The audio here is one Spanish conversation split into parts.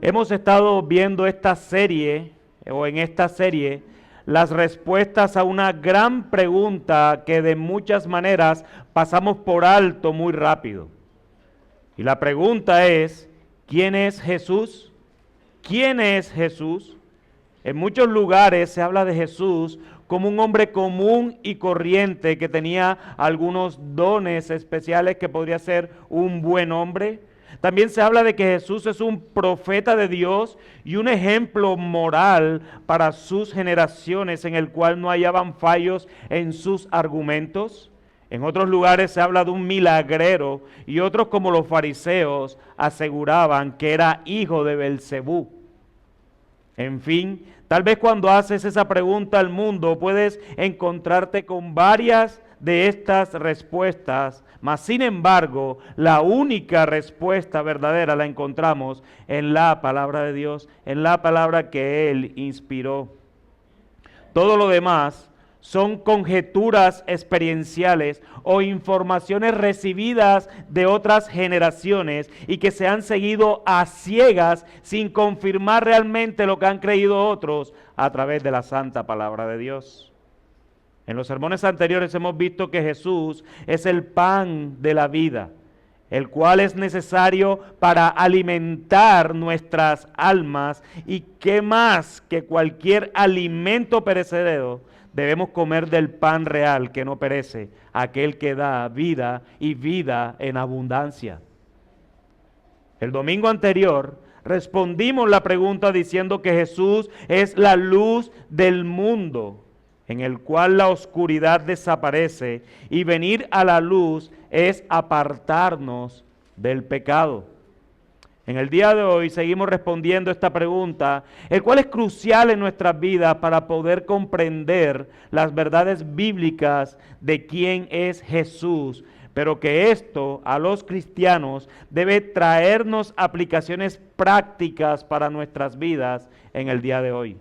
Hemos estado viendo esta serie, las respuestas a una gran pregunta que de muchas maneras pasamos por alto muy rápido. Y la pregunta es, ¿quién es Jesús? ¿Quién es Jesús? En muchos lugares se habla de Jesús como un hombre común y corriente que tenía algunos dones especiales, que podría ser un buen hombre. También se habla de que Jesús es un profeta de Dios y un ejemplo moral para sus generaciones, en el cual no hallaban fallos en sus argumentos. En otros lugares se habla de un milagrero, y otros, como los fariseos, aseguraban que era hijo de Belcebú. En fin, tal vez cuando haces esa pregunta al mundo puedes encontrarte con varias de estas respuestas, mas sin embargo, la única respuesta verdadera la encontramos en la palabra de Dios, en la palabra que Él inspiró. Todo lo demás son conjeturas experienciales o informaciones recibidas de otras generaciones y que se han seguido a ciegas sin confirmar realmente lo que han creído otros a través de la santa palabra de Dios. En los sermones anteriores hemos visto que Jesús es el pan de la vida, el cual es necesario para alimentar nuestras almas, y que más que cualquier alimento perecedero, debemos comer del pan real que no perece, aquel que da vida y vida en abundancia. El domingo anterior respondimos la pregunta diciendo que Jesús es la luz del mundo, en el cual la oscuridad desaparece, y venir a la luz es apartarnos del pecado. En el día de hoy seguimos respondiendo esta pregunta, el cual es crucial en nuestras vidas para poder comprender las verdades bíblicas de quién es Jesús, pero que esto a los cristianos debe traernos aplicaciones prácticas para nuestras vidas en el día de hoy.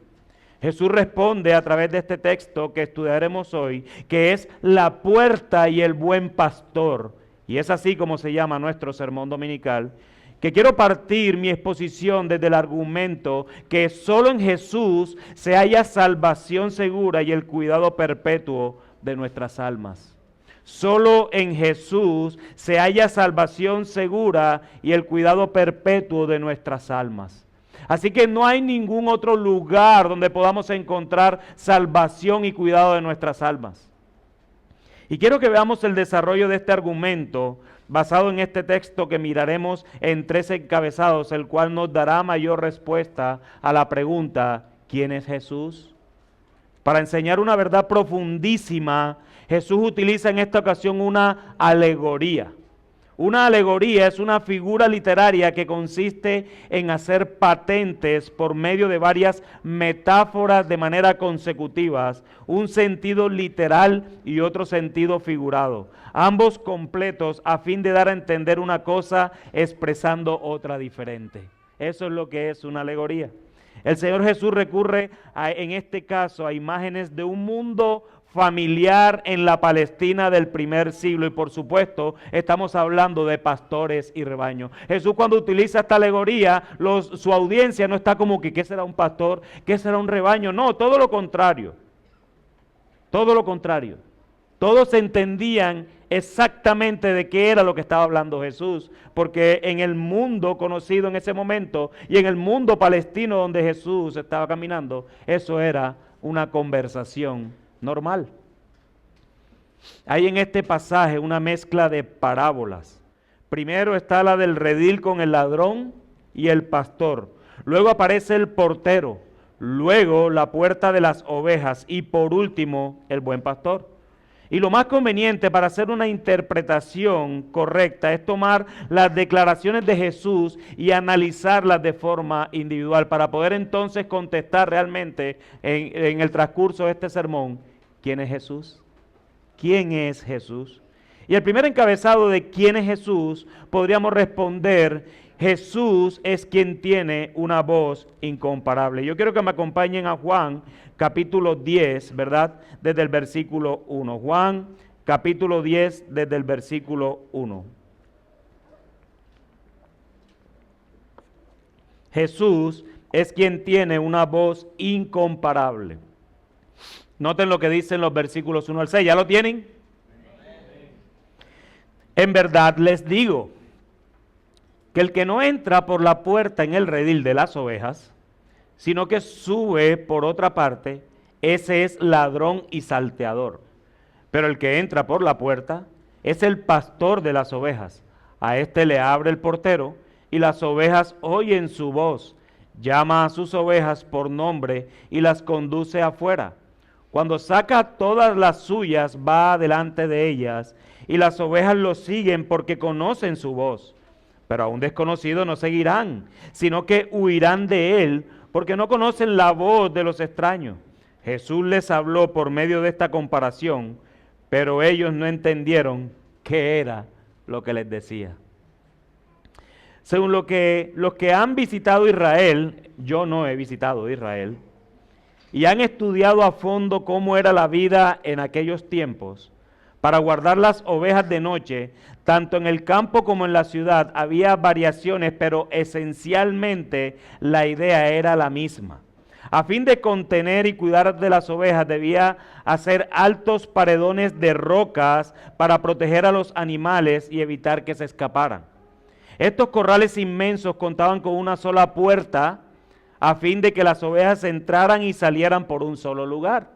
Jesús responde a través de este texto que estudiaremos hoy, que es la puerta y el buen pastor, y es así como se llama nuestro sermón dominical, que quiero partir mi exposición desde el argumento que solo en Jesús se halla salvación segura y el cuidado perpetuo de nuestras almas. Solo en Jesús se halla salvación segura y el cuidado perpetuo de nuestras almas. Así que no hay ningún otro lugar donde podamos encontrar salvación y cuidado de nuestras almas. Y quiero que veamos el desarrollo de este argumento basado en este texto que miraremos en 3 encabezados, el cual nos dará mayor respuesta a la pregunta, ¿quién es Jesús? Para enseñar una verdad profundísima, Jesús utiliza en esta ocasión una alegoría. Una alegoría es una figura literaria que consiste en hacer patentes por medio de varias metáforas de manera consecutivas, un sentido literal y otro sentido figurado, ambos completos a fin de dar a entender una cosa expresando otra diferente. Eso es lo que es una alegoría. El Señor Jesús recurre en este caso a imágenes de un mundo familiar en la Palestina del primer siglo, y por supuesto estamos hablando de pastores y rebaños. Jesús, cuando utiliza esta alegoría, su audiencia no está como que ¿qué será un pastor? ¿Qué será un rebaño? No, todo lo contrario. Todo lo contrario. Todos entendían exactamente de qué era lo que estaba hablando Jesús, porque en el mundo conocido en ese momento y en el mundo palestino donde Jesús estaba caminando, eso era una conversación normal. Hay en este pasaje una mezcla de parábolas. Primero está la del redil con el ladrón y el pastor. Luego aparece el portero. Luego la puerta de las ovejas. Y por último, el buen pastor. Y lo más conveniente para hacer una interpretación correcta es tomar las declaraciones de Jesús y analizarlas de forma individual para poder entonces contestar realmente en el transcurso de este sermón, ¿quién es Jesús? ¿Quién es Jesús? Y el primer encabezado de ¿quién es Jesús? Podríamos responder, Jesús es quien tiene una voz incomparable. Yo quiero que me acompañen a Juan capítulo 10, ¿verdad? Desde el versículo 1. Juan capítulo 10 desde el versículo 1. Jesús es quien tiene una voz incomparable. Noten lo que dicen los versículos 1 al 6. ¿Ya lo tienen? En verdad les digo que el que no entra por la puerta en el redil de las ovejas, sino que sube por otra parte, ese es ladrón y salteador. Pero el que entra por la puerta es el pastor de las ovejas. A éste le abre el portero y las ovejas oyen su voz. Llama a sus ovejas por nombre y las conduce afuera. Cuando saca todas las suyas, va delante de ellas, y las ovejas lo siguen porque conocen su voz. Pero a un desconocido no seguirán, sino que huirán de él, porque no conocen la voz de los extraños. Jesús les habló por medio de esta comparación, pero ellos no entendieron qué era lo que les decía. Según los que han visitado Israel, yo no he visitado Israel, y han estudiado a fondo cómo era la vida en aquellos tiempos, para guardar las ovejas de noche, tanto en el campo como en la ciudad, había variaciones, pero esencialmente la idea era la misma. A fin de contener y cuidar de las ovejas, debía hacer altos paredones de rocas para proteger a los animales y evitar que se escaparan. Estos corrales inmensos contaban con una sola puerta, a fin de que las ovejas entraran y salieran por un solo lugar.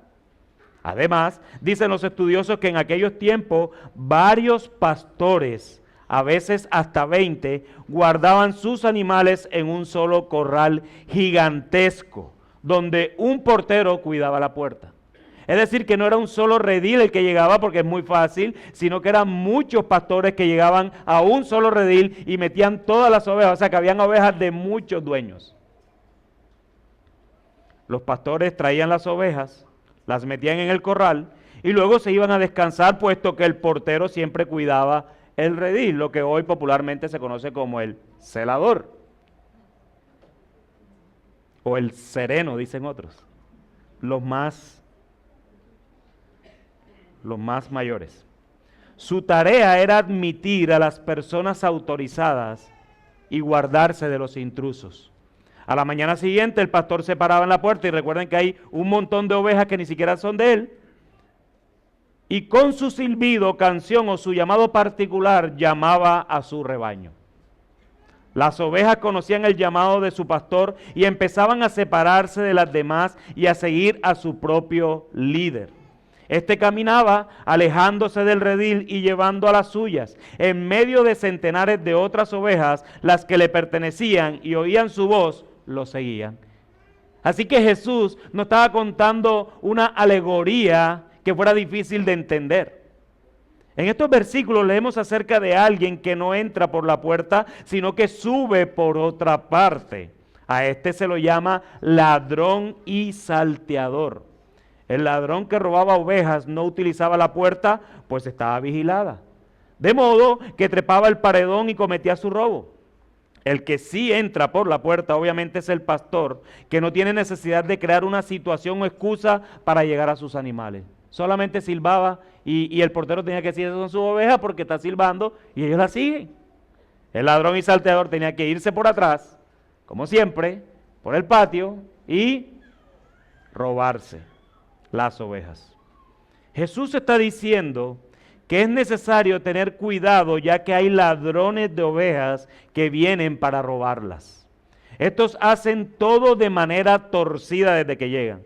Además, dicen los estudiosos que en aquellos tiempos varios pastores, a veces hasta 20, guardaban sus animales en un solo corral gigantesco, donde un portero cuidaba la puerta. Es decir, que no era un solo redil el que llegaba, porque es muy fácil, sino que eran muchos pastores que llegaban a un solo redil y metían todas las ovejas, o sea que habían ovejas de muchos dueños. Los pastores traían las ovejas, las metían en el corral y luego se iban a descansar, puesto que el portero siempre cuidaba el redil, lo que hoy popularmente se conoce como el celador. O el sereno, dicen otros, los más mayores. Su tarea era admitir a las personas autorizadas y guardarse de los intrusos. A la mañana siguiente el pastor se paraba en la puerta, y recuerden que hay un montón de ovejas que ni siquiera son de él, y con su silbido, canción o su llamado particular llamaba a su rebaño. Las ovejas conocían el llamado de su pastor y empezaban a separarse de las demás y a seguir a su propio líder. Este caminaba alejándose del redil y llevando a las suyas, en medio de centenares de otras ovejas, las que le pertenecían y oían su voz, lo seguían. Así que Jesús no estaba contando una alegoría que fuera difícil de entender. En estos versículos leemos acerca de alguien que no entra por la puerta, sino que sube por otra parte. A este se lo llama ladrón y salteador. El ladrón que robaba ovejas no utilizaba la puerta, pues estaba vigilada. De modo que trepaba el paredón y cometía su robo. El que sí entra por la puerta, obviamente, es el pastor, que no tiene necesidad de crear una situación o excusa para llegar a sus animales. Solamente silbaba y el portero tenía que decir: esas son sus ovejas, porque está silbando y ellos la siguen. El ladrón y salteador tenía que irse por atrás, como siempre, por el patio y robarse las ovejas. Jesús está diciendo que es necesario tener cuidado, ya que hay ladrones de ovejas que vienen para robarlas. Estos hacen todo de manera torcida desde que llegan.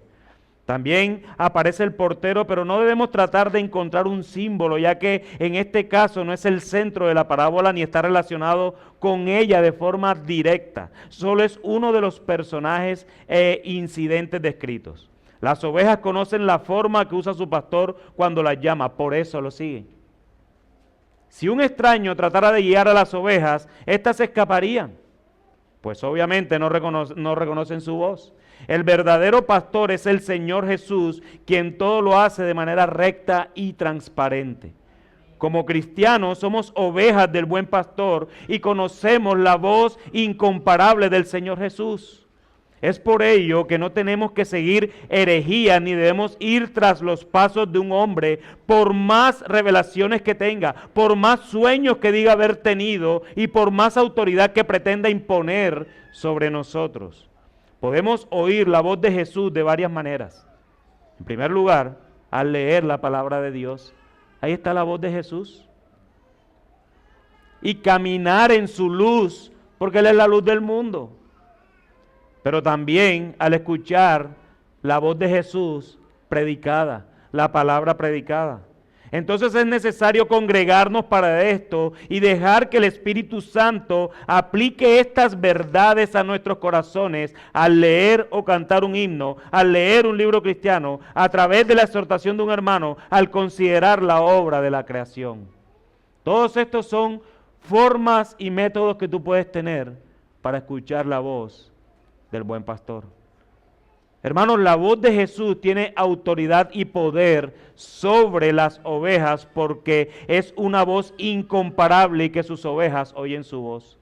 También aparece el portero, pero no debemos tratar de encontrar un símbolo, ya que en este caso no es el centro de la parábola ni está relacionado con ella de forma directa. Solo es uno de los personajes e incidentes descritos. Las ovejas conocen la forma que usa su pastor cuando las llama, por eso lo siguen. Si un extraño tratara de guiar a las ovejas, éstas se escaparían, pues obviamente no reconocen su voz. El verdadero pastor es el Señor Jesús, quien todo lo hace de manera recta y transparente. Como cristianos somos ovejas del buen pastor y conocemos la voz incomparable del Señor Jesús. Es por ello que no tenemos que seguir herejías ni debemos ir tras los pasos de un hombre por más revelaciones que tenga, por más sueños que diga haber tenido y por más autoridad que pretenda imponer sobre nosotros. Podemos oír la voz de Jesús de varias maneras. En primer lugar, al leer la palabra de Dios, ahí está la voz de Jesús. Y caminar en su luz, porque Él es la luz del mundo. Pero también al escuchar la voz de Jesús predicada, la palabra predicada. Entonces es necesario congregarnos para esto y dejar que el Espíritu Santo aplique estas verdades a nuestros corazones al leer o cantar un himno, al leer un libro cristiano, a través de la exhortación de un hermano, al considerar la obra de la creación. Todos estos son formas y métodos que tú puedes tener para escuchar la voz del buen pastor. Hermanos, la voz de Jesús tiene autoridad y poder sobre las ovejas porque es una voz incomparable y que sus ovejas oyen su voz.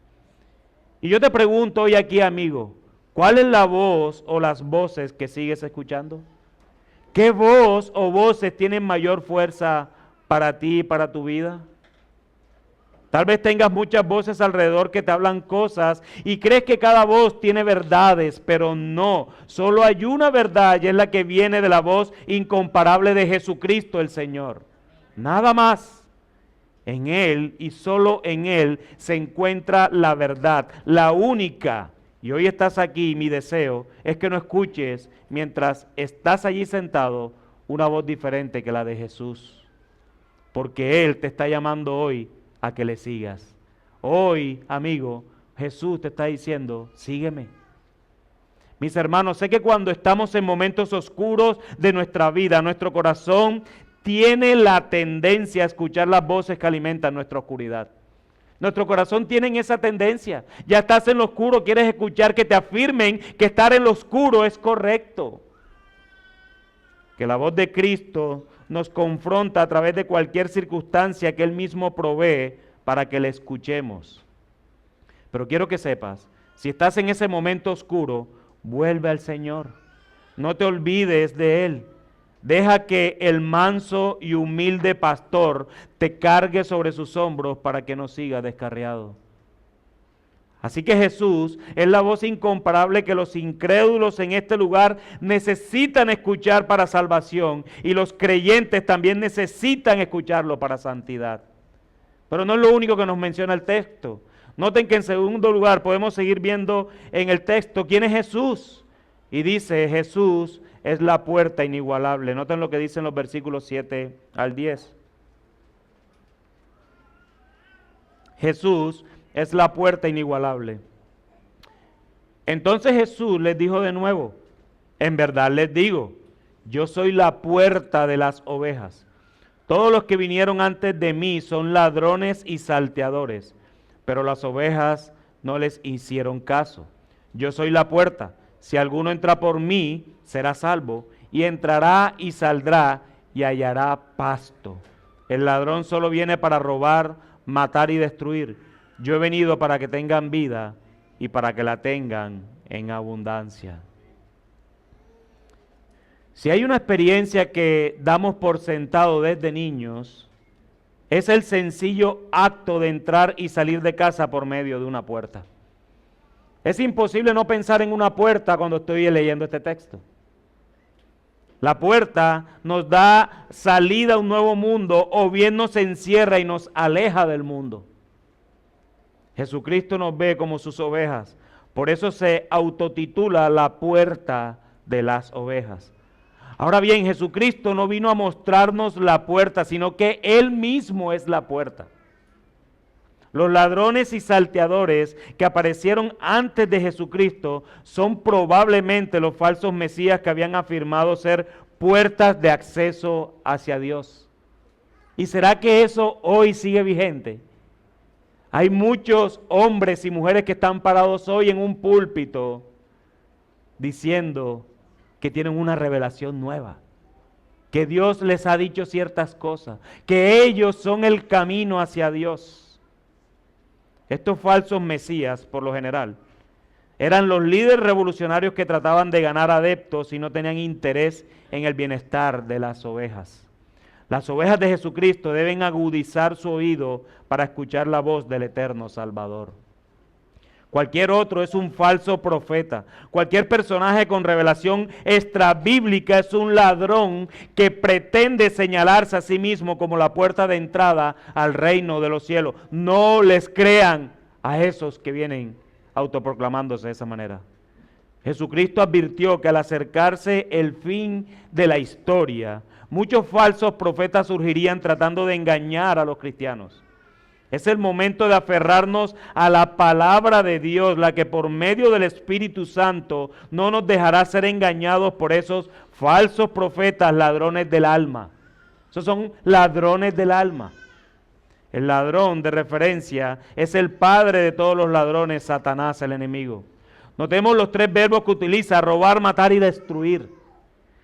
Y yo te pregunto hoy aquí, amigo, ¿cuál es la voz o las voces que sigues escuchando? ¿Qué voz o voces tienen mayor fuerza para ti y para tu vida? Tal vez tengas muchas voces alrededor que te hablan cosas y crees que cada voz tiene verdades, pero no. Solo hay una verdad y es la que viene de la voz incomparable de Jesucristo el Señor. Nada más. En Él y solo en Él se encuentra la verdad, la única. Y hoy estás aquí y mi deseo es que no escuches mientras estás allí sentado una voz diferente que la de Jesús. Porque Él te está llamando hoy a que le sigas. Hoy, amigo, Jesús te está diciendo, sígueme. Mis hermanos, sé que cuando estamos en momentos oscuros de nuestra vida, nuestro corazón tiene la tendencia a escuchar las voces que alimentan nuestra oscuridad. Nuestro corazón tiene esa tendencia. Ya estás en lo oscuro, quieres escuchar que te afirmen que estar en lo oscuro es correcto. Que la voz de Cristo nos confronta a través de cualquier circunstancia que Él mismo provee para que le escuchemos. Pero quiero que sepas, si estás en ese momento oscuro, vuelve al Señor. No te olvides de Él. Deja que el manso y humilde pastor te cargue sobre sus hombros para que no sigas descarriado. Así que Jesús es la voz incomparable que los incrédulos en este lugar necesitan escuchar para salvación y los creyentes también necesitan escucharlo para santidad. Pero no es lo único que nos menciona el texto. Noten que en segundo lugar podemos seguir viendo en el texto quién es Jesús. Y dice, Jesús es la puerta inigualable. Noten lo que dicen los versículos 7 al 10. Jesús es la puerta inigualable. Entonces Jesús les dijo de nuevo, en verdad les digo, yo soy la puerta de las ovejas. Todos los que vinieron antes de mí son ladrones y salteadores, pero las ovejas no les hicieron caso. Yo soy la puerta. Si alguno entra por mí, será salvo, y entrará y saldrá y hallará pasto. El ladrón solo viene para robar, matar y destruir. Yo he venido para que tengan vida y para que la tengan en abundancia. Si hay una experiencia que damos por sentado desde niños, es el sencillo acto de entrar y salir de casa por medio de una puerta. Es imposible no pensar en una puerta cuando estoy leyendo este texto. La puerta nos da salida a un nuevo mundo o bien nos encierra y nos aleja del mundo. Jesucristo nos ve como sus ovejas. Por eso se autotitula la puerta de las ovejas. Ahora bien, Jesucristo no vino a mostrarnos la puerta, sino que Él mismo es la puerta. Los ladrones y salteadores que aparecieron antes de Jesucristo son probablemente los falsos mesías que habían afirmado ser puertas de acceso hacia Dios. ¿Y será que eso hoy sigue vigente? Hay muchos hombres y mujeres que están parados hoy en un púlpito diciendo que tienen una revelación nueva, que Dios les ha dicho ciertas cosas, que ellos son el camino hacia Dios. Estos falsos mesías, por lo general, Eran los líderes revolucionarios que trataban de ganar adeptos y no tenían interés en el bienestar de las ovejas. Las ovejas de Jesucristo deben agudizar su oído para escuchar la voz del eterno Salvador. Cualquier otro es un falso profeta. Cualquier personaje con revelación extrabíblica es un ladrón que pretende señalarse a sí mismo como la puerta de entrada al reino de los cielos. No les crean a esos que vienen autoproclamándose de esa manera. Jesucristo advirtió que al acercarse el fin de la historia, muchos falsos profetas surgirían tratando de engañar a los cristianos. Es el momento de aferrarnos a la palabra de Dios, la que por medio del Espíritu Santo no nos dejará ser engañados por esos falsos profetas, ladrones del alma. Esos son ladrones del alma. El ladrón de referencia es el padre de todos los ladrones, Satanás, el enemigo. Notemos los tres verbos que utiliza: robar, matar y destruir.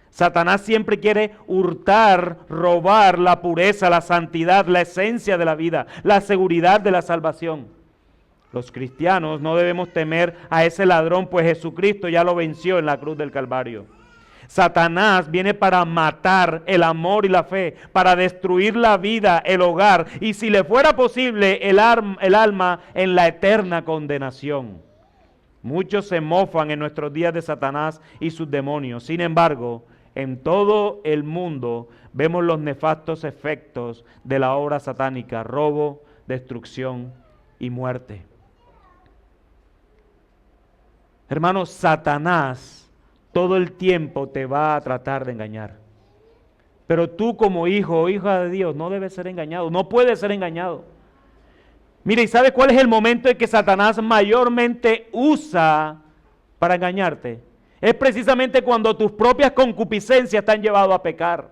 Satanás siempre quiere hurtar, robar la pureza, la santidad, la esencia de la vida, la seguridad de la salvación. Los cristianos no debemos temer a ese ladrón, pues Jesucristo ya lo venció en la cruz del Calvario. Satanás viene para matar el amor y la fe, para destruir la vida, el hogar, y si le fuera posible, el alma en la eterna condenación. Muchos se mofan en nuestros días de Satanás y sus demonios. Sin embargo, en todo el mundo vemos los nefastos efectos de la obra satánica: robo, destrucción y muerte. Hermanos, Satanás todo el tiempo te va a tratar de engañar. Pero tú como hijo o hija de Dios no debes ser engañado, no puedes ser engañado. Mira, ¿y sabes cuál es el momento en que Satanás mayormente usa para engañarte? Es precisamente cuando tus propias concupiscencias te han llevado a pecar.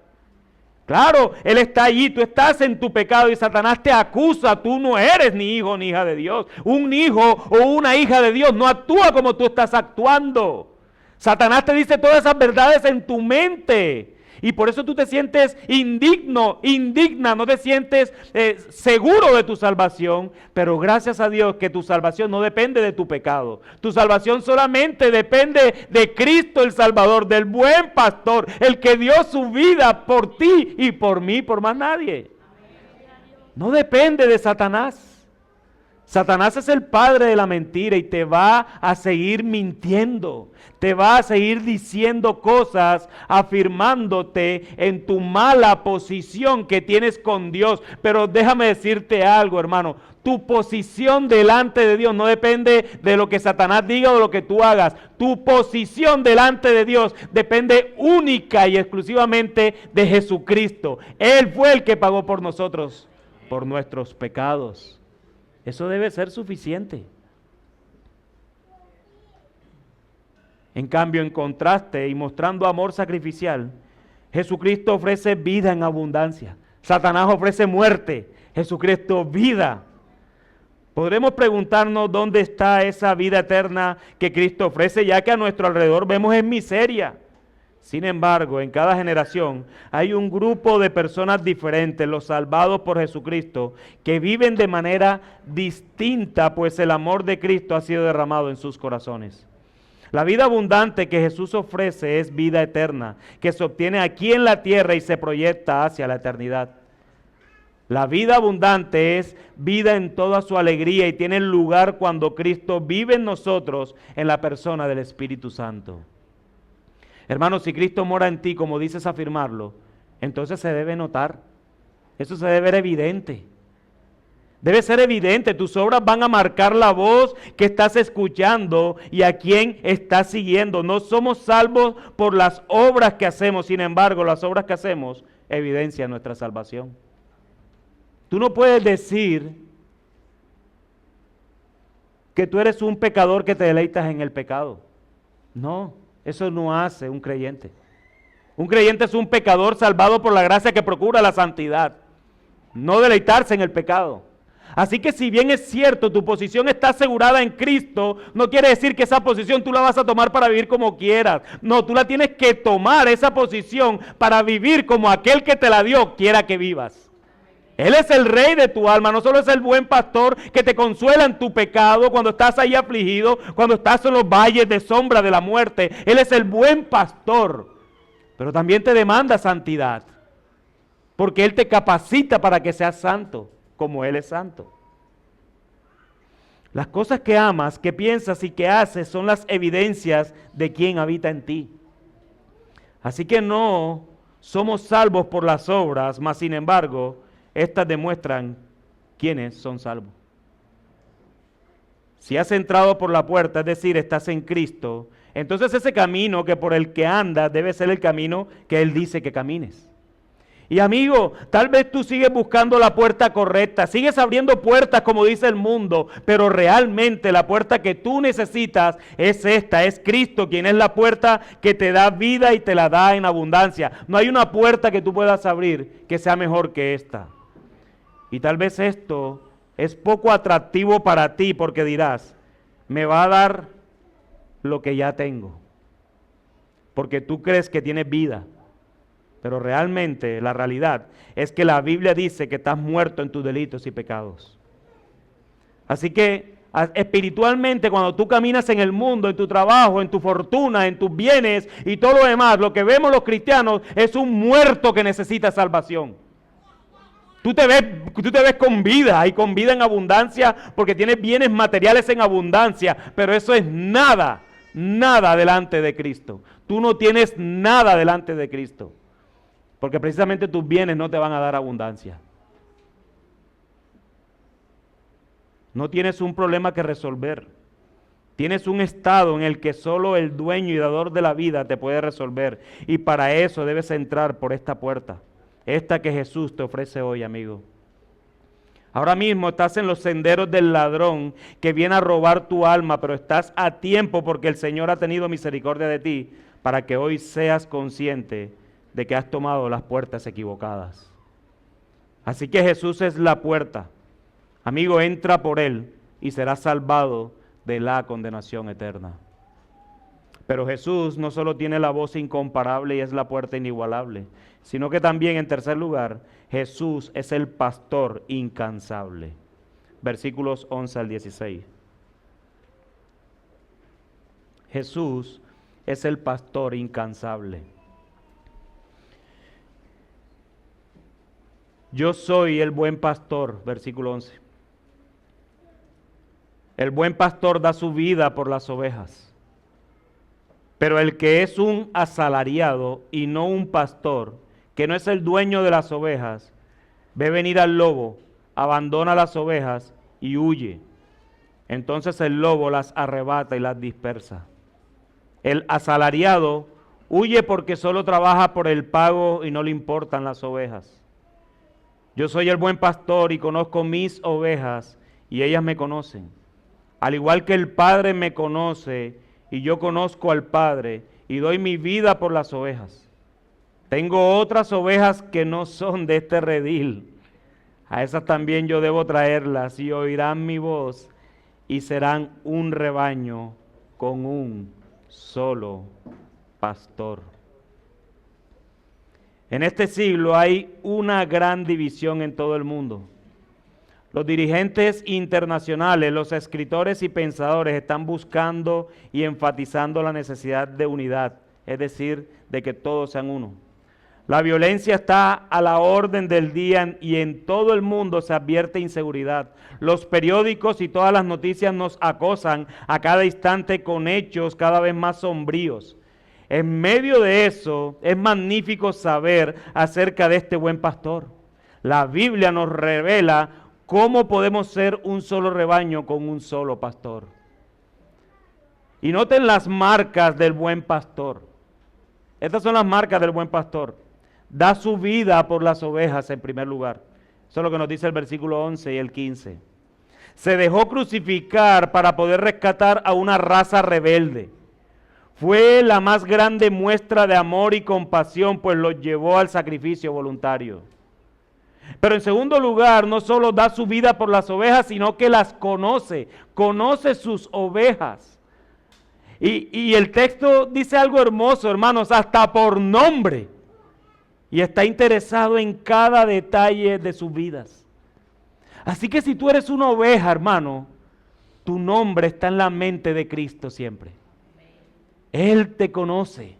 Claro, Él está allí, tú estás en tu pecado y Satanás te acusa. Tú no eres ni hijo ni hija de Dios. Un hijo o una hija de Dios no actúa como tú estás actuando. Satanás te dice todas esas verdades en tu mente. Y por eso tú te sientes indigna, no te sientes seguro de tu salvación. Pero gracias a Dios que tu salvación no depende de tu pecado. Tu salvación solamente depende de Cristo el Salvador, del buen pastor, el que dio su vida por ti y por mí, por más nadie. No depende de Satanás. Satanás es el padre de la mentira y te va a seguir mintiendo, te va a seguir diciendo cosas, afirmándote en tu mala posición que tienes con Dios. Pero déjame decirte algo, hermano, tu posición delante de Dios no depende de lo que Satanás diga o de lo que tú hagas. Tu posición delante de Dios depende única y exclusivamente de Jesucristo. Él fue el que pagó por nosotros, por nuestros pecados. Eso debe ser suficiente. En cambio, en contraste y mostrando amor sacrificial, Jesucristo ofrece vida en abundancia. Satanás ofrece muerte. Jesucristo vida. Podremos preguntarnos dónde está esa vida eterna que Cristo ofrece, ya que a nuestro alrededor vemos en miseria. Sin embargo, en cada generación hay un grupo de personas diferentes, los salvados por Jesucristo, que viven de manera distinta, pues el amor de Cristo ha sido derramado en sus corazones. La vida abundante que Jesús ofrece es vida eterna, que se obtiene aquí en la tierra y se proyecta hacia la eternidad. La vida abundante es vida en toda su alegría y tiene lugar cuando Cristo vive en nosotros en la persona del Espíritu Santo. Hermanos, si Cristo mora en ti, como dices afirmarlo, entonces se debe notar. Eso se debe ver evidente. Debe ser evidente. Tus obras van a marcar la voz que estás escuchando y a quién estás siguiendo. No somos salvos por las obras que hacemos. Sin embargo, las obras que hacemos evidencian nuestra salvación. Tú no puedes decir que tú eres un pecador que te deleitas en el pecado. No. Eso no hace un creyente. Un creyente es un pecador salvado por la gracia que procura la santidad, no deleitarse en el pecado. Así que si bien es cierto, tu posición está asegurada en Cristo, no quiere decir que esa posición tú la vas a tomar para vivir como quieras. No, tú la tienes que tomar esa posición para vivir como aquel que te la dio quiera que vivas. Él es el rey de tu alma, no solo es el buen pastor que te consuela en tu pecado cuando estás ahí afligido, cuando estás en los valles de sombra de la muerte. Él es el buen pastor, pero también te demanda santidad, porque Él te capacita para que seas santo, como Él es santo. Las cosas que amas, que piensas y que haces son las evidencias de quién habita en ti. Así que no somos salvos por las obras, mas sin embargo, estas demuestran quiénes son salvos. Si has entrado por la puerta, es decir, estás en Cristo, entonces ese camino que por el que andas debe ser el camino que Él dice que camines. Y amigo, tal vez tú sigues buscando la puerta correcta, sigues abriendo puertas como dice el mundo, pero realmente la puerta que tú necesitas es esta, es Cristo, quien es la puerta que te da vida y te la da en abundancia. No hay una puerta que tú puedas abrir que sea mejor que esta. Y tal vez esto es poco atractivo para ti porque dirás, me va a dar lo que ya tengo, porque tú crees que tienes vida. Pero realmente la realidad es que la Biblia dice que estás muerto en tus delitos y pecados. Así que espiritualmente cuando tú caminas en el mundo, en tu trabajo, en tu fortuna, en tus bienes y todo lo demás, lo que vemos los cristianos es un muerto que necesita salvación. Tú te ves con vida y con vida en abundancia porque tienes bienes materiales en abundancia, pero eso es nada delante de Cristo. Tú no tienes nada delante de Cristo. Porque precisamente tus bienes no te van a dar abundancia. No tienes un problema que resolver. Tienes un estado en el que solo el dueño y dador de la vida te puede resolver. Y para eso debes entrar por esta puerta. Esta que Jesús te ofrece hoy, amigo. Ahora mismo estás en los senderos del ladrón que viene a robar tu alma, pero estás a tiempo porque el Señor ha tenido misericordia de ti para que hoy seas consciente de que has tomado las puertas equivocadas. Así que Jesús es la puerta. Amigo, entra por Él y serás salvado de la condenación eterna. Pero Jesús no solo tiene la voz incomparable y es la puerta inigualable, sino que también, en tercer lugar, Jesús es el pastor incansable. Versículos 11 al 16. Jesús es el pastor incansable. Yo soy el buen pastor, versículo 11. El buen pastor da su vida por las ovejas. Pero el que es un asalariado y no un pastor, que no es el dueño de las ovejas, ve venir al lobo, abandona las ovejas y huye. Entonces el lobo las arrebata y las dispersa. El asalariado huye porque solo trabaja por el pago y no le importan las ovejas. Yo soy el buen pastor y conozco mis ovejas y ellas me conocen. Al igual que el Padre me conoce y yo conozco al Padre y doy mi vida por las ovejas. Tengo otras ovejas que no son de este redil. A esas también yo debo traerlas y oirán mi voz y serán un rebaño con un solo pastor. En este siglo hay una gran división en todo el mundo. Los dirigentes internacionales, los escritores y pensadores están buscando y enfatizando la necesidad de unidad, es decir, de que todos sean uno. La violencia está a la orden del día y en todo el mundo se advierte inseguridad. Los periódicos y todas las noticias nos acosan a cada instante con hechos cada vez más sombríos. En medio de eso, es magnífico saber acerca de este buen pastor. La Biblia nos revela cómo podemos ser un solo rebaño con un solo pastor. Y noten las marcas del buen pastor. Estas son las marcas del buen pastor. Da su vida por las ovejas en primer lugar. Eso es lo que nos dice el versículo 11 y el 15. Se dejó crucificar para poder rescatar a una raza rebelde. Fue la más grande muestra de amor y compasión, pues los llevó al sacrificio voluntario. Pero en segundo lugar, no solo da su vida por las ovejas, sino que las conoce sus ovejas. Y el texto dice algo hermoso, hermanos, hasta por nombre. y está interesado en cada detalle de sus vidas. Así que si tú eres una oveja, hermano, tu nombre está en la mente de Cristo siempre. Él te conoce.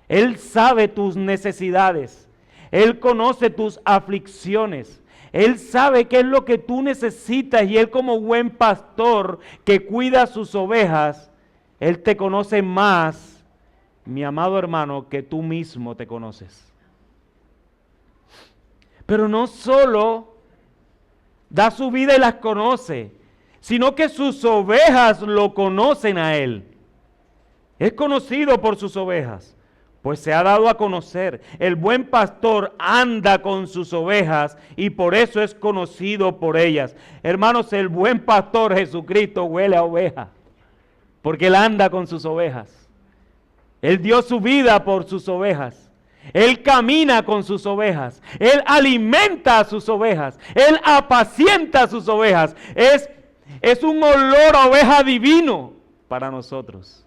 Él sabe tus necesidades. Él conoce tus aflicciones. Él sabe qué es lo que tú necesitas y Él como buen pastor que cuida sus ovejas, Él te conoce más, mi amado hermano, que tú mismo te conoces. Pero no solo da su vida y las conoce, sino que sus ovejas lo conocen a Él. Es conocido por sus ovejas, pues se ha dado a conocer. El buen pastor anda con sus ovejas y por eso es conocido por ellas. Hermanos, el buen pastor Jesucristo huele a oveja, porque Él anda con sus ovejas. Él dio su vida por sus ovejas. Él camina con sus ovejas. Él alimenta a sus ovejas. Él apacienta a sus ovejas. Es un olor a oveja divino para nosotros.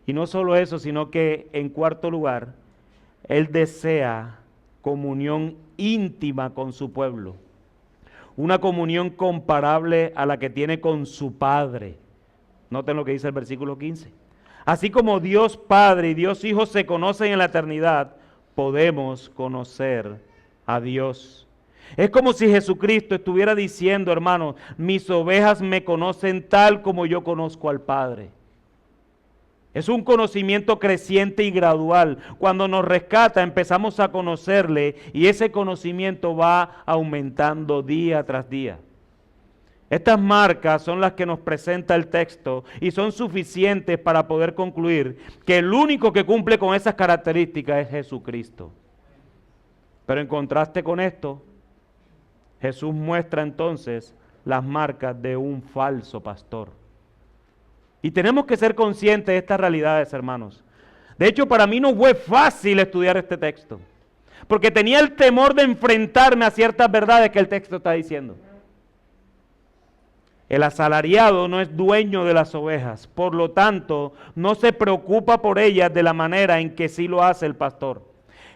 Y no solo eso, sino que en cuarto lugar, Él desea comunión íntima con su pueblo. Una comunión comparable a la que tiene con su Padre. Noten lo que dice el versículo 15. Así como Dios Padre y Dios Hijo se conocen en la eternidad, podemos conocer a Dios. Es como si Jesucristo estuviera diciendo, hermanos, mis ovejas me conocen tal como yo conozco al Padre. Es un conocimiento creciente y gradual. Cuando nos rescata empezamos a conocerle y ese conocimiento va aumentando día tras día. Estas marcas son las que nos presenta el texto y son suficientes para poder concluir que el único que cumple con esas características es Jesucristo. Pero en contraste con esto, Jesús muestra entonces las marcas de un falso pastor. Y tenemos que ser conscientes de estas realidades, hermanos. De hecho, para mí no fue fácil estudiar este texto, porque tenía el temor de enfrentarme a ciertas verdades que el texto está diciendo. El asalariado no es dueño de las ovejas, por lo tanto, no se preocupa por ellas de la manera en que sí lo hace el pastor.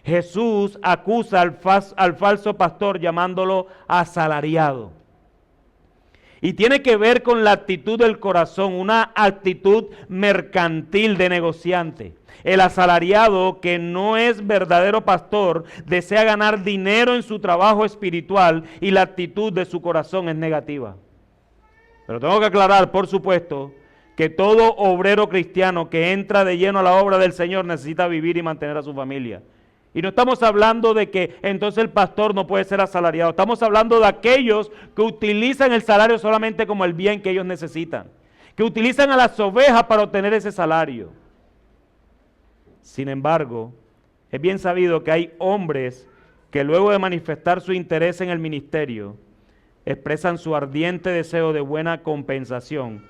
Jesús acusa al falso pastor llamándolo asalariado. Y tiene que ver con la actitud del corazón, una actitud mercantil de negociante. El asalariado, que no es verdadero pastor, desea ganar dinero en su trabajo espiritual y la actitud de su corazón es negativa. Pero tengo que aclarar, por supuesto, que todo obrero cristiano que entra de lleno a la obra del Señor necesita vivir y mantener a su familia. Y no estamos hablando de que entonces el pastor no puede ser asalariado. Estamos hablando de aquellos que utilizan el salario solamente como el bien que ellos necesitan. Que utilizan a las ovejas para obtener ese salario. Sin embargo, es bien sabido que hay hombres que luego de manifestar su interés en el ministerio, expresan su ardiente deseo de buena compensación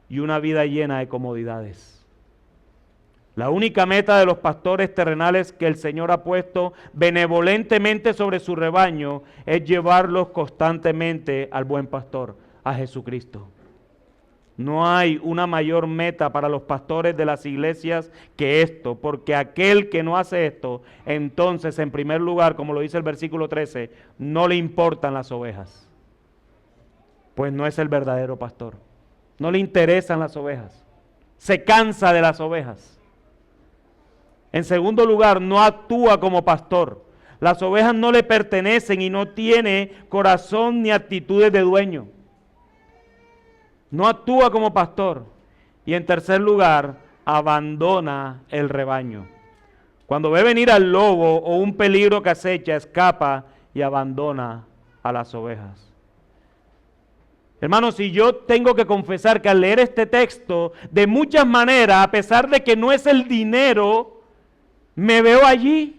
y una vida llena de comodidades. La única meta de los pastores terrenales que el Señor ha puesto benevolentemente sobre su rebaño es llevarlos constantemente al buen pastor, a Jesucristo. No hay una mayor meta para los pastores de las iglesias que esto, porque aquel que no hace esto, entonces en primer lugar, como lo dice el versículo 13, no le importan las ovejas, pues no es el verdadero pastor. No le interesan las ovejas, se cansa de las ovejas. En segundo lugar, no actúa como pastor. Las ovejas no le pertenecen y no tiene corazón ni actitudes de dueño. No actúa como pastor. Y en tercer lugar, abandona el rebaño. Cuando ve venir al lobo o un peligro que acecha, escapa y abandona a las ovejas. Hermanos, si yo tengo que confesar que al leer este texto, de muchas maneras, a pesar de que no es el dinero, me veo allí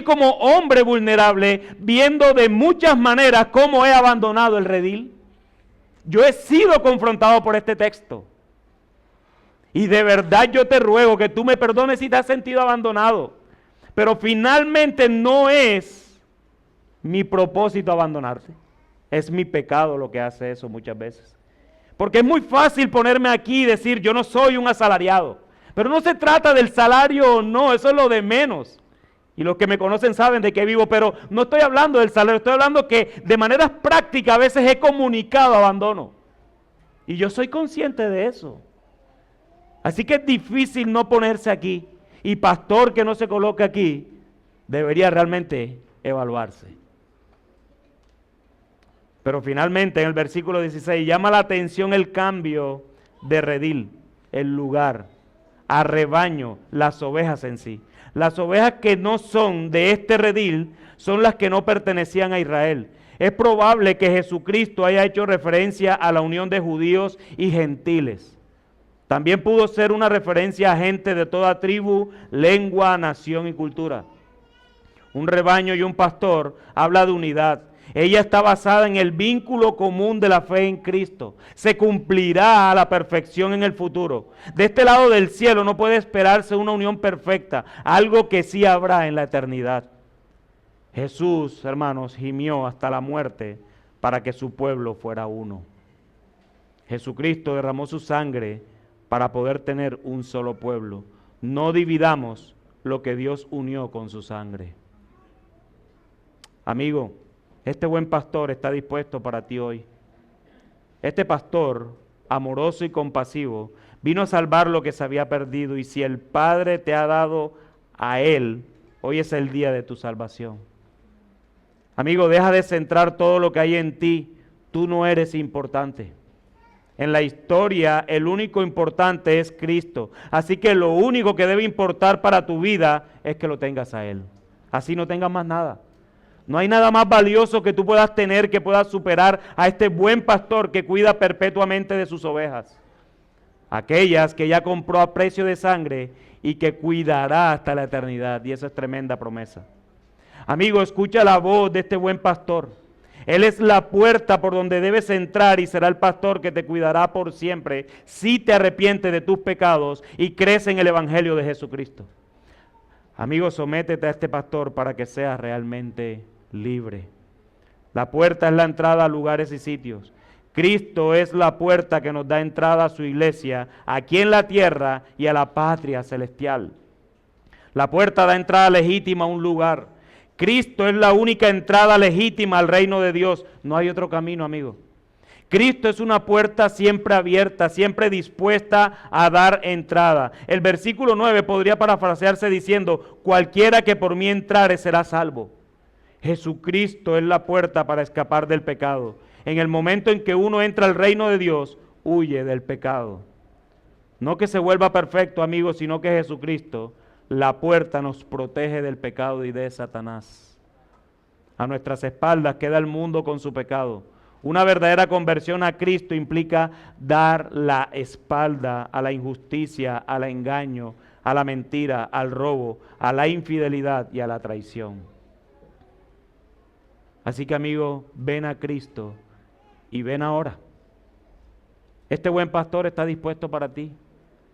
como hombre vulnerable, viendo de muchas maneras cómo he abandonado el redil. Yo he sido confrontado por este texto. Y de verdad yo te ruego que tú me perdones si te has sentido abandonado. Pero finalmente no es mi propósito abandonarte. Es mi pecado lo que hace eso muchas veces. Porque es muy fácil ponerme aquí y decir, yo no soy un asalariado. Pero no se trata del salario o no, eso es lo de menos. Y los que me conocen saben de qué vivo, pero no estoy hablando del salario, estoy hablando que de manera práctica a veces he comunicado abandono. Y yo soy consciente de eso. Así que es difícil no ponerse aquí. Y pastor que no se coloque aquí, debería realmente evaluarse. Pero finalmente en el versículo 16 llama la atención el cambio de redil, el lugar, a rebaño, las ovejas en sí. Las ovejas que no son de este redil son las que no pertenecían a Israel. Es probable que Jesucristo haya hecho referencia a la unión de judíos y gentiles. También pudo ser una referencia a gente de toda tribu, lengua, nación y cultura. Un rebaño y un pastor habla de unidad. Ella está basada en el vínculo común de la fe en Cristo. Se cumplirá a la perfección en el futuro. De este lado del cielo no puede esperarse una unión perfecta, algo que sí habrá en la eternidad. Jesús, hermanos, gimió hasta la muerte para que su pueblo fuera uno. Jesucristo derramó su sangre para poder tener un solo pueblo. No dividamos lo que Dios unió con su sangre. Amigo, este buen pastor está dispuesto para ti hoy. Este pastor, amoroso y compasivo, vino a salvar lo que se había perdido, y si el Padre te ha dado a él, hoy es el día de tu salvación. Amigo, deja de centrar todo lo que hay en ti. Tú no eres importante. En la historia, el único importante es Cristo. Así que lo único que debe importar para tu vida es que lo tengas a Él. Así no tengas más nada. No hay nada más valioso que tú puedas tener que pueda superar a este buen pastor que cuida perpetuamente de sus ovejas. Aquellas que ya compró a precio de sangre y que cuidará hasta la eternidad. Y esa es tremenda promesa. Amigo, escucha la voz de este buen pastor. Él es la puerta por donde debes entrar y será el pastor que te cuidará por siempre si te arrepientes de tus pecados y crees en el Evangelio de Jesucristo. Amigo, sométete a este pastor para que seas realmente libre. La puerta es la entrada a lugares y sitios. Cristo es la puerta que nos da entrada a su iglesia, aquí en la tierra y a la patria celestial. La puerta da entrada legítima a un lugar. Cristo es la única entrada legítima al reino de Dios. No hay otro camino, amigo. Cristo es una puerta siempre abierta, siempre dispuesta a dar entrada. El versículo 9 podría parafrasearse diciendo: cualquiera que por mí entrare será salvo. Jesucristo es la puerta para escapar del pecado. En el momento en que uno entra al reino de Dios, huye del pecado. No que se vuelva perfecto, amigo, sino que Jesucristo, la puerta, nos protege del pecado y de Satanás. A nuestras espaldas queda el mundo con su pecado. Una verdadera conversión a Cristo implica dar la espalda a la injusticia, al engaño, a la mentira, al robo, a la infidelidad y a la traición. Así que, amigo, ven a Cristo y ven ahora. Este buen pastor está dispuesto para ti.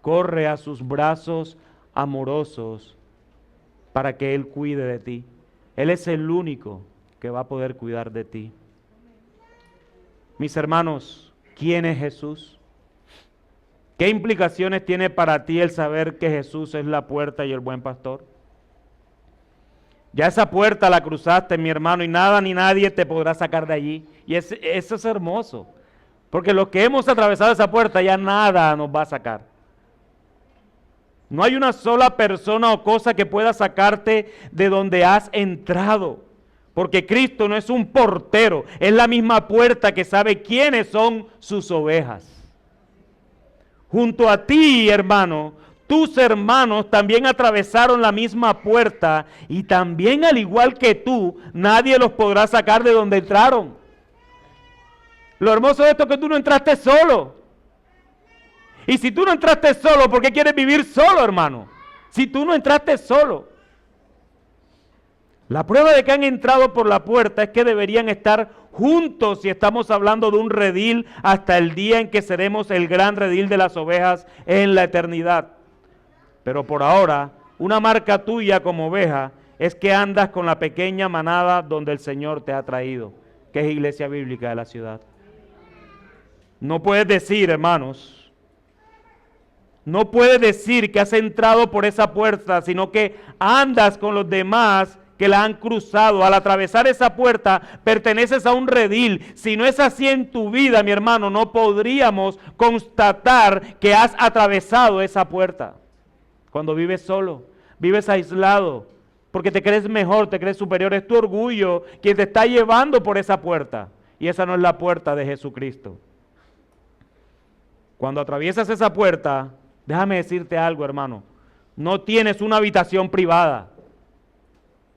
Corre a sus brazos amorosos para que Él cuide de ti. Él es el único que va a poder cuidar de ti. Mis hermanos, ¿quién es Jesús? ¿Qué implicaciones tiene para ti el saber que Jesús es la puerta y el buen pastor? Ya esa puerta la cruzaste, mi hermano, y nada ni nadie te podrá sacar de allí. Y eso es hermoso, porque los que hemos atravesado esa puerta ya nada nos va a sacar. No hay una sola persona o cosa que pueda sacarte de donde has entrado. Porque Cristo no es un portero, es la misma puerta que sabe quiénes son sus ovejas. Junto a ti, hermano, tus hermanos también atravesaron la misma puerta y también, al igual que tú, nadie los podrá sacar de donde entraron. Lo hermoso de esto es que tú no entraste solo. Y si tú no entraste solo, ¿por qué quieres vivir solo, hermano? Si tú no entraste solo. La prueba de que han entrado por la puerta es que deberían estar juntos si estamos hablando de un redil hasta el día en que seremos el gran redil de las ovejas en la eternidad. Pero por ahora, una marca tuya como oveja es que andas con la pequeña manada donde el Señor te ha traído, que es Iglesia Bíblica de la ciudad. No puedes decir, hermanos, No puedes decir que has entrado por esa puerta, sino que andas con los demás que la han cruzado. Al atravesar esa puerta, perteneces a un redil. Si no es así en tu vida, mi hermano, no podríamos constatar que has atravesado esa puerta. Cuando vives solo, vives aislado, porque te crees mejor, te crees superior, es tu orgullo quien te está llevando por esa puerta. Y esa no es la puerta de Jesucristo. Cuando atraviesas esa puerta, déjame decirte algo, hermano, no tienes una habitación privada,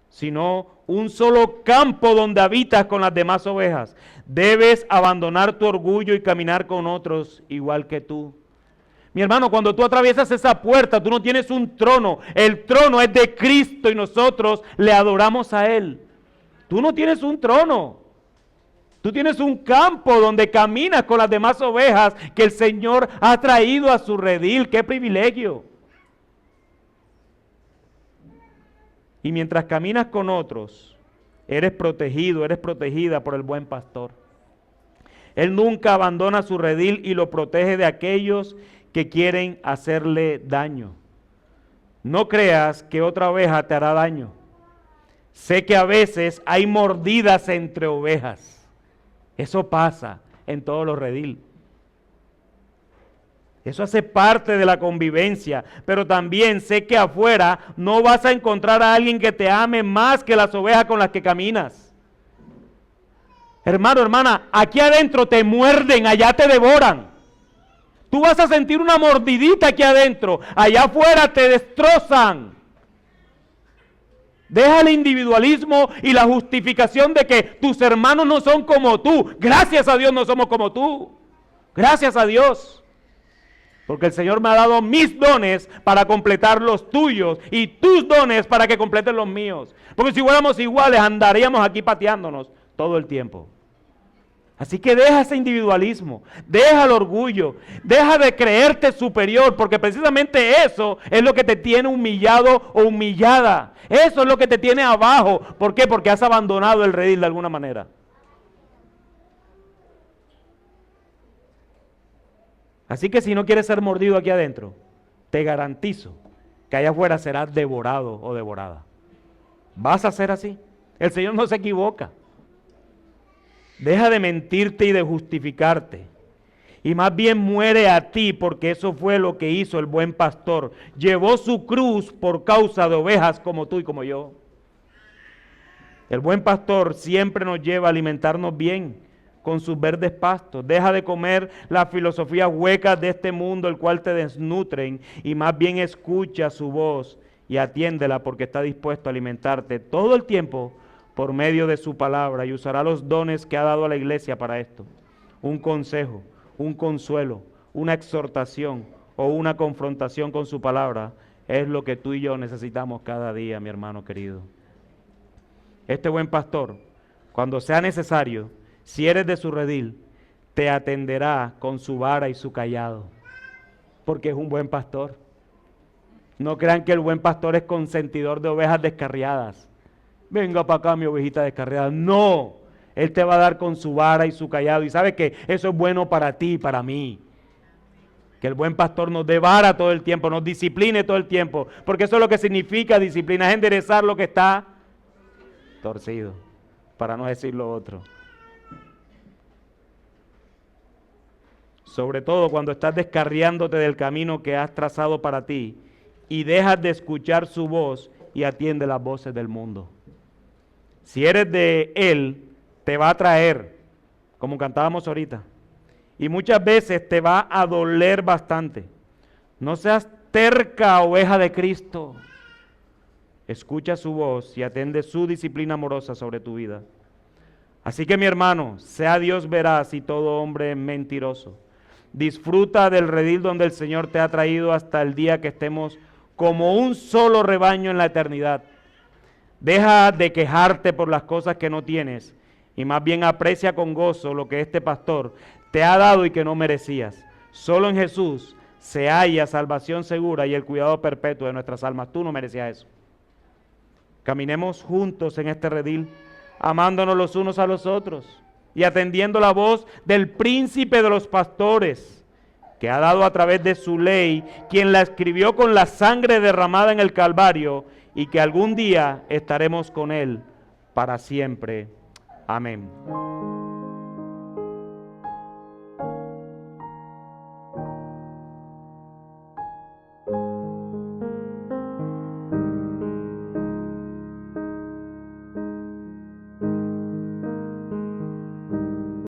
sino un solo campo donde habitas con las demás ovejas. Debes abandonar tu orgullo y caminar con otros igual que tú. Mi hermano, cuando tú atraviesas esa puerta, tú no tienes un trono. El trono es de Cristo y nosotros le adoramos a Él. Tú no tienes un trono. Tú tienes un campo donde caminas con las demás ovejas que el Señor ha traído a su redil. ¡Qué privilegio! Y mientras caminas con otros, eres protegido, eres protegida por el buen pastor. Él nunca abandona su redil y lo protege de aquellos que quieren hacerle daño. No creas que otra oveja te hará daño. Sé que a veces hay mordidas entre ovejas. Eso pasa en todos los rediles. Eso hace parte de la convivencia, pero también sé que afuera no vas a encontrar a alguien que te ame más que las ovejas con las que caminas. Hermano, hermana, aquí adentro te muerden, allá te devoran. Tú vas a sentir una mordidita aquí adentro, allá afuera te destrozan. Deja el individualismo y la justificación de que tus hermanos no son como tú. Gracias a Dios no somos como tú. Gracias a Dios. Porque el Señor me ha dado mis dones para completar los tuyos y tus dones para que completen los míos. Porque si fuéramos iguales andaríamos aquí pateándonos todo el tiempo. Así que deja ese individualismo, deja el orgullo, deja de creerte superior, porque precisamente eso es lo que te tiene humillado o humillada. Eso es lo que te tiene abajo. ¿Por qué? Porque has abandonado el redil de alguna manera. Así que si no quieres ser mordido aquí adentro, te garantizo que allá afuera serás devorado o devorada. ¿Vas a ser así? El Señor no se equivoca. Deja de mentirte y de justificarte. Y más bien muere a ti, porque eso fue lo que hizo el buen pastor. Llevó su cruz por causa de ovejas como tú y como yo. El buen pastor siempre nos lleva a alimentarnos bien con sus verdes pastos. Deja de comer las filosofías huecas de este mundo, el cual te desnutren, y más bien escucha su voz y atiéndela, porque está dispuesto a alimentarte todo el tiempo por medio de su palabra, y usará los dones que ha dado a la iglesia para esto. Un consejo, un consuelo, una exhortación o una confrontación con su palabra es lo que tú y yo necesitamos cada día, mi hermano querido. Este buen pastor, cuando sea necesario, si eres de su redil, te atenderá con su vara y su cayado, porque es un buen pastor. No crean que el buen pastor es consentidor de ovejas descarriadas. Venga para acá mi ovejita descarriada. No, Él te va a dar con su vara y su cayado. Y sabe que eso es bueno para ti y para mí. Que el buen pastor nos dé vara todo el tiempo, nos discipline todo el tiempo. Porque eso es lo que significa disciplina, es enderezar lo que está torcido, para no decir lo otro. Sobre todo cuando estás descarriándote del camino que has trazado para ti y dejas de escuchar su voz y atiende las voces del mundo. Si eres de Él, te va a traer, como cantábamos ahorita, y muchas veces te va a doler bastante. No seas terca, oveja de Cristo. Escucha su voz y atiende su disciplina amorosa sobre tu vida. Así que mi hermano, sea Dios veraz y todo hombre mentiroso. Disfruta del redil donde el Señor te ha traído hasta el día que estemos como un solo rebaño en la eternidad. Deja de quejarte por las cosas que no tienes y más bien aprecia con gozo lo que este pastor te ha dado y que no merecías. Solo en Jesús se halla salvación segura y el cuidado perpetuo de nuestras almas. Tú no merecías eso. Caminemos juntos en este redil, amándonos los unos a los otros y atendiendo la voz del príncipe de los pastores, que ha dado a través de su ley, quien la escribió con la sangre derramada en el Calvario, y que algún día estaremos con Él para siempre. Amén.